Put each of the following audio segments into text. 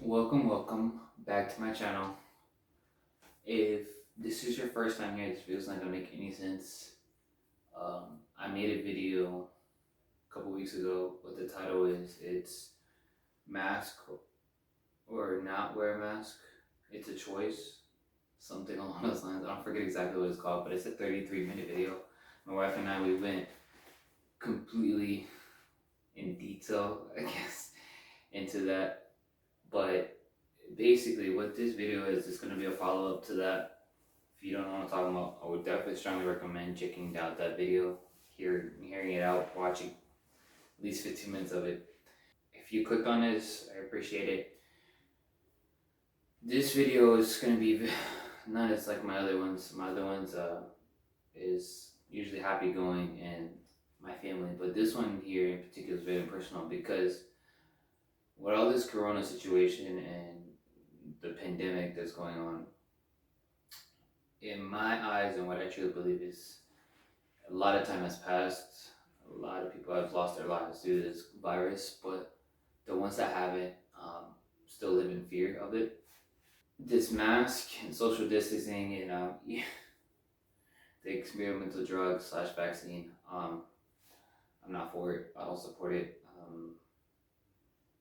Welcome back to my channel. If this is your first time here, this video is not gonna make any sense. I made a video a couple weeks ago. What the title is, it's mask or not wear a mask. It's a choice, something along those lines. I don't forget exactly what it's called, but it's a 33-minute video. My wife and I, we went completely in detail, I guess, into that. But basically, what this video is going to be a follow up to that. If you don't know what I'm talking about, I would definitely strongly recommend checking out that video, hearing it out, watching at least 15 minutes of it. If you click on this, I appreciate it. This video is going to be not as like my other ones. My other ones is usually happy going and my family, but this one here in particular is very personal because with all this corona situation and the pandemic that's going on, in my eyes and what I truly believe is a lot of time has passed. A lot of people have lost their lives due to this virus, but the ones that haven't still live in fear of it. This mask and social distancing and the experimental drug / vaccine, I'm not for it. I don't support it.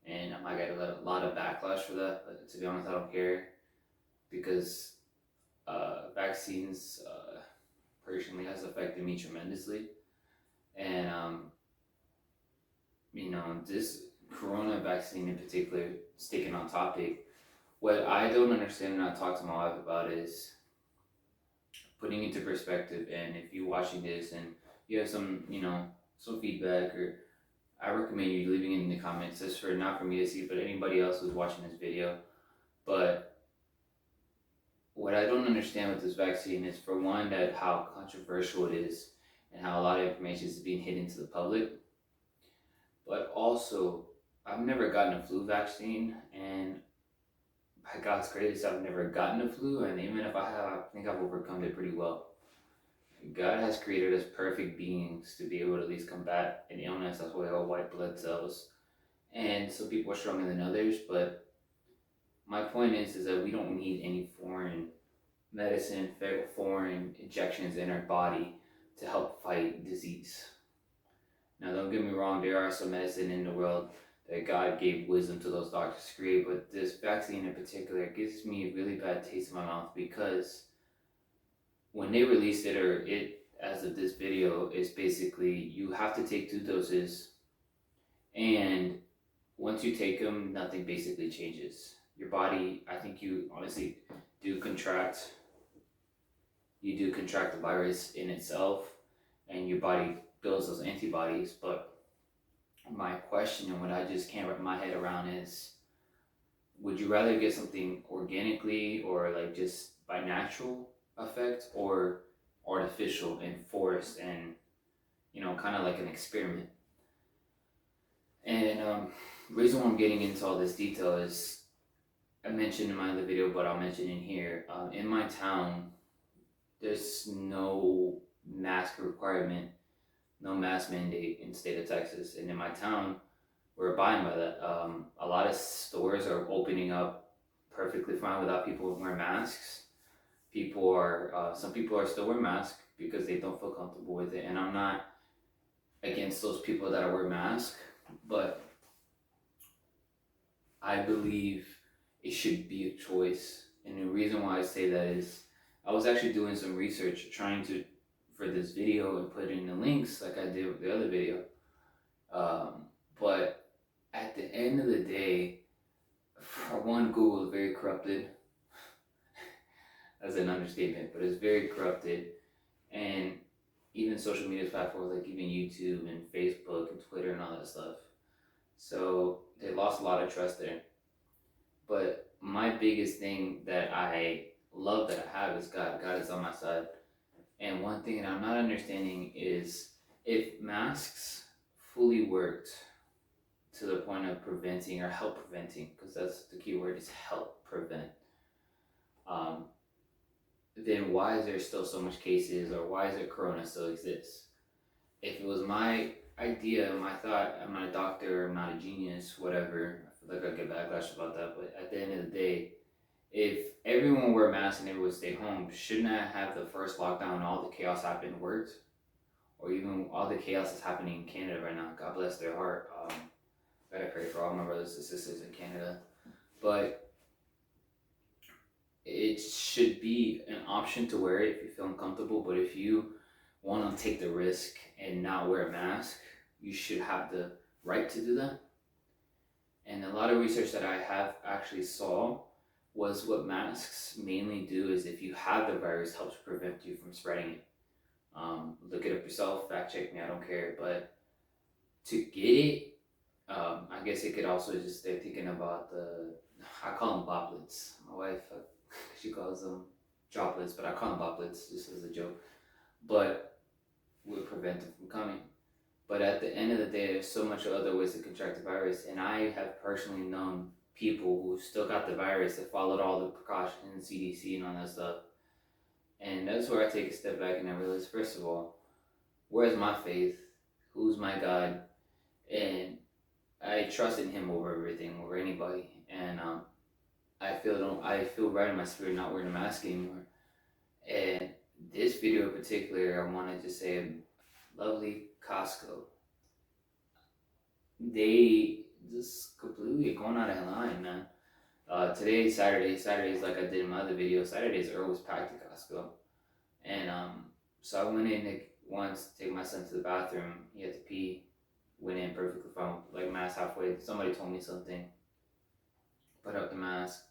And I might get a lot of backlash for that, but to be honest, I don't care because vaccines personally has affected me tremendously. And this corona vaccine in particular, sticking on topic, what I don't understand and I talk to my wife about is putting into perspective. And if you're watching this and you have some some feedback, or I recommend you leaving it in the comments, just for not for me to see but anybody else who's watching this video. But what I don't understand with this vaccine is, for one, that how controversial it is and how a lot of information is being hidden to the public. But also, I've never gotten a flu vaccine, and by God's grace, I've never gotten a flu, and even if I have, I think I've overcome it pretty well. God has created us perfect beings to be able to at least combat an illness. That's why we have white blood cells. And some people are stronger than others, but my point is that we don't need any foreign medicine, foreign injections in our body to help fight disease. Now, don't get me wrong, there are some medicine in the world that God gave wisdom to those doctors to create, but this vaccine in particular gives me a really bad taste in my mouth because when they released it, or it, as of this video, is basically you have to take 2 doses, and once you take them, nothing basically changes. Your body, I think you honestly do contract. You do contract the virus in itself, and your body builds those antibodies. But my question, and what I just can't wrap my head around, is would you rather get something organically or like just by natural effect, or artificial and forced and kind of like an experiment? And the reason why I'm getting into all this detail is, I mentioned in my other video, but I'll mention in here. In my town, there's no mask requirement, no mask mandate in the state of Texas. And in my town, we're abiding by that. A lot of stores are opening up perfectly fine without people wearing masks. Some people are still wearing masks because they don't feel comfortable with it. And I'm not against those people that wear masks, but I believe it should be a choice. And the reason why I say that is, I was actually doing some research trying to, for this video, and put in the links like I did with the other video. But at the end of the day, for one, Google is very corrupted. That's an understatement, but it's very corrupted. And even social media platforms like even YouTube and Facebook and Twitter and all that stuff. So they lost a lot of trust there. But my biggest thing that I love that I have is God. God is on my side. And one thing that I'm not understanding is, if masks fully worked to the point of preventing or help preventing, because that's the key word, is help prevent, then why is there still so much cases, or why is it corona still exists? If it was my idea, my thought, I'm not a doctor, I'm not a genius, whatever, feel like I get backlash about that, but at the end of the day, if everyone wore masks and everyone stay home, shouldn't I have the first lockdown and all the chaos happened worked? Or even all the chaos that's happening in Canada right now. God bless their heart. Gotta pray for all my brothers and sisters in Canada. But it should be an option to wear it if you feel uncomfortable. But if you want to take the risk and not wear a mask, you should have the right to do that. And a lot of research that I have actually saw was what masks mainly do is if you have the virus, helps prevent you from spreading it. Look it up yourself, fact check me, I don't care. But to get it, I guess it could also just stay thinking about I call them boplets. My wife, she calls them droplets, but I call them boplets just as a joke. But would prevent them from coming. But at the end of the day, there's so much other ways to contract the virus. And I have personally known people who still got the virus that followed all the precautions, CDC and all that stuff. And that's where I take a step back and I realize, first of all, where's my faith? Who's my God? And I trust in Him over everything, over anybody. And I feel right in my spirit not wearing a mask anymore. And this video in particular, I wanted to say, lovely Costco. They just completely going out of line, man. Today is Saturday. Saturday is like I did in my other video. Saturdays are always packed at Costco. And so I went in once to take my son to the bathroom. He had to pee. Went in perfectly fine, like mask halfway. Somebody told me something. Put up the mask.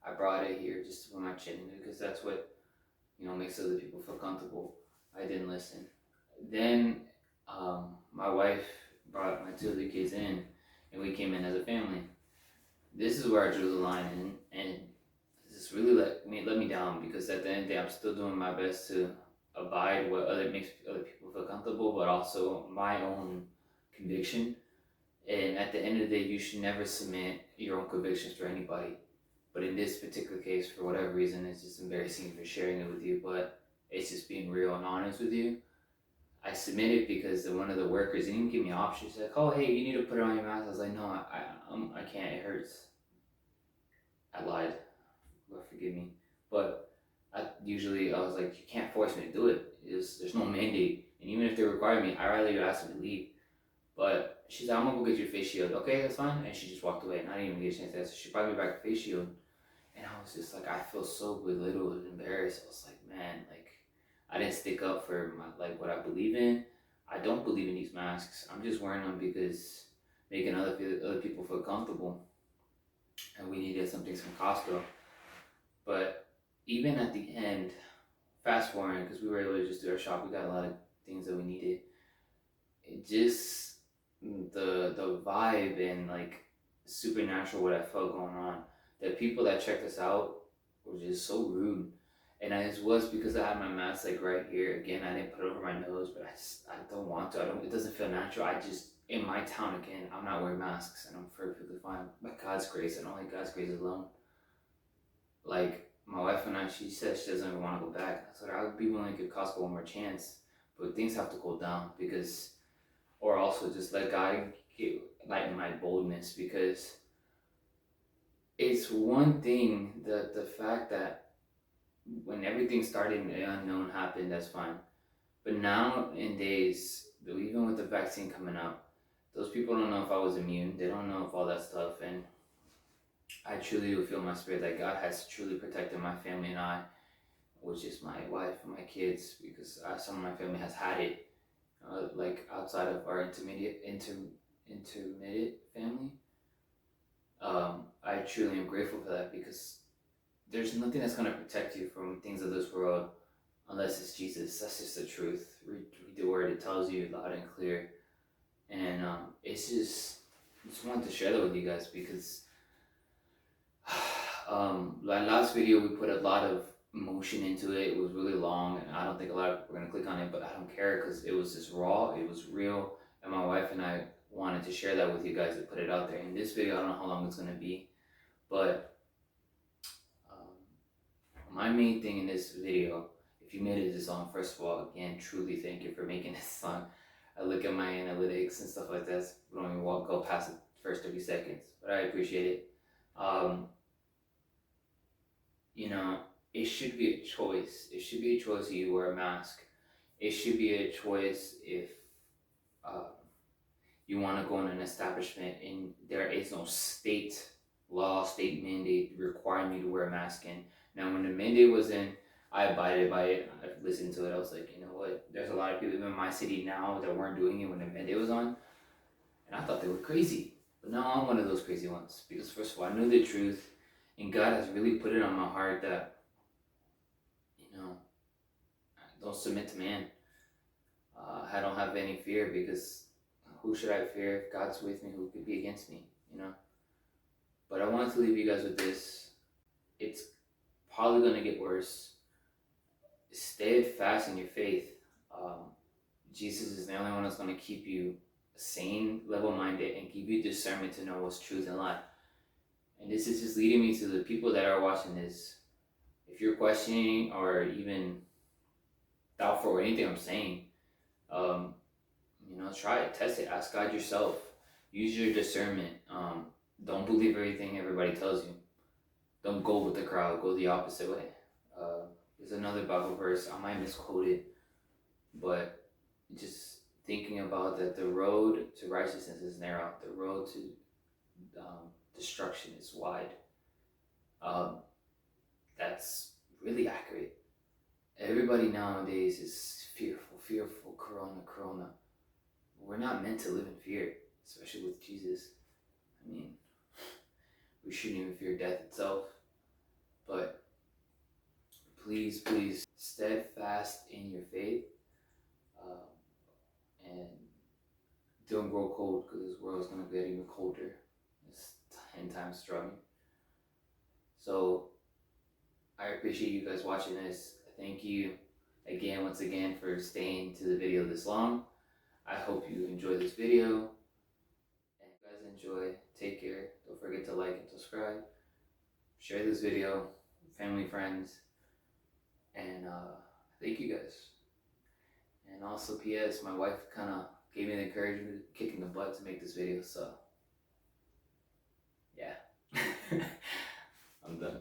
I brought it here just to put my chin in because that's what, makes other people feel comfortable. I didn't listen. Then my wife brought my 2 other kids in, and we came in as a family. This is where I drew the line in, and this really let me down because at the end of the day, I'm still doing my best to abide what makes other people feel comfortable, but also my own conviction. And at the end of the day, you should never submit your own convictions to anybody. But in this particular case, for whatever reason, it's just embarrassing for sharing it with you, but it's just being real and honest with you. I submitted because one of the workers didn't even give me options. She's like, oh, hey, you need to put it on your mask. I was like, no, I can't. It hurts. I lied. Lord forgive me. But I was like, you can't force me to do it. There's no mandate. And even if they require me, I'd rather you ask me to leave. But she's like, I'm going to go get your face shield. Okay, that's fine. And she just walked away. And I didn't even get a chance to answer. She brought me back a face shield. And I was just like, I feel so belittled and embarrassed. I was like, man, I didn't stick up for what I believe in. I don't believe in these masks. I'm just wearing them because making other people feel comfortable. And we needed some things from Costco. But even at the end, fast forwarding, because we were able to just do our shop, we got a lot of things that we needed. It just, the vibe and supernatural what I felt going on. The people that checked us out were just so rude. And it was because I had my mask right here. Again, I didn't put it over my nose, but I don't want to. It doesn't feel natural. In my town again, I'm not wearing masks and I'm perfectly fine. By God's grace and only God's grace alone. My wife and I, she said she doesn't even want to go back. I told her I would be willing to give Costco one more chance, but things have to cool down or also just let God lighten my boldness because it's one thing the fact that when everything started and the unknown happened, that's fine. But now in days, even with the vaccine coming out, those people don't know if I was immune. They don't know if all that stuff. And I truly do feel in my spirit that God has truly protected my family and I, which is my wife and my kids, because some of my family has had it, outside of our intermediate family. I truly am grateful for that because there's nothing that's going to protect you from things of this world unless it's Jesus. That's just the truth. Read the word, it tells you loud and clear. And it's just wanted to share that with you guys because last video we put a lot of emotion into it. It was really long and I don't think a lot of people are going to click on it, but I don't care because it was just raw, it was real, and my wife and I wanted to share that with you guys and put it out there. In this video, I don't know how long it's going to be, but my main thing in this video, if you made it this long, first of all, again, truly thank you for making this long. I look at my analytics and stuff like that. We don't even go past first 30 seconds, but I appreciate it. Um, you know, it should be a choice. It should be a choice if you wear a mask. It should be a choice if uh, you want to go in an establishment and there is no state law, state mandate requiring you to wear a mask in. Now, when the mandate was in, I abided by it. I listened to it. I was like, you know what? There's a lot of people in my city now that weren't doing it when the mandate was on, and I thought they were crazy. But now I'm one of those crazy ones because, first of all, I knew the truth, and God has really put it on my heart that, you know, don't submit to man. I don't have any fear because who should I fear? If God's with me, who could be against me? You know. But I wanted to leave you guys with this. It's probably gonna get worse. Stay fast in your faith. Jesus is the only one that's gonna keep you sane, level-minded, and give you discernment to know what's truth and lie. And this is just leading me to the people that are watching this. If you're questioning or even doubtful or anything I'm saying, try it, test it, ask God yourself. Use your discernment. Don't believe everything everybody tells you. Don't go with the crowd. Go the opposite way. There's another Bible verse. I might misquote it, but just thinking about that the road to righteousness is narrow. The road to destruction is wide. That's really accurate. Everybody nowadays is fearful, corona. We're not meant to live in fear, especially with Jesus. I mean, we shouldn't even fear death itself. But please, steadfast in your faith, and don't grow cold because this world is going to get even colder. It's 10 times stronger. So I appreciate you guys watching this. Thank you again, once again, for staying to the video this long. I hope you enjoy this video. And if you guys enjoy, take care. Don't forget to like and subscribe. Share this video with family, friends. And thank you guys. And also, P.S., my wife kind of gave me the encouragement, kicking the butt to make this video. So, yeah. I'm done.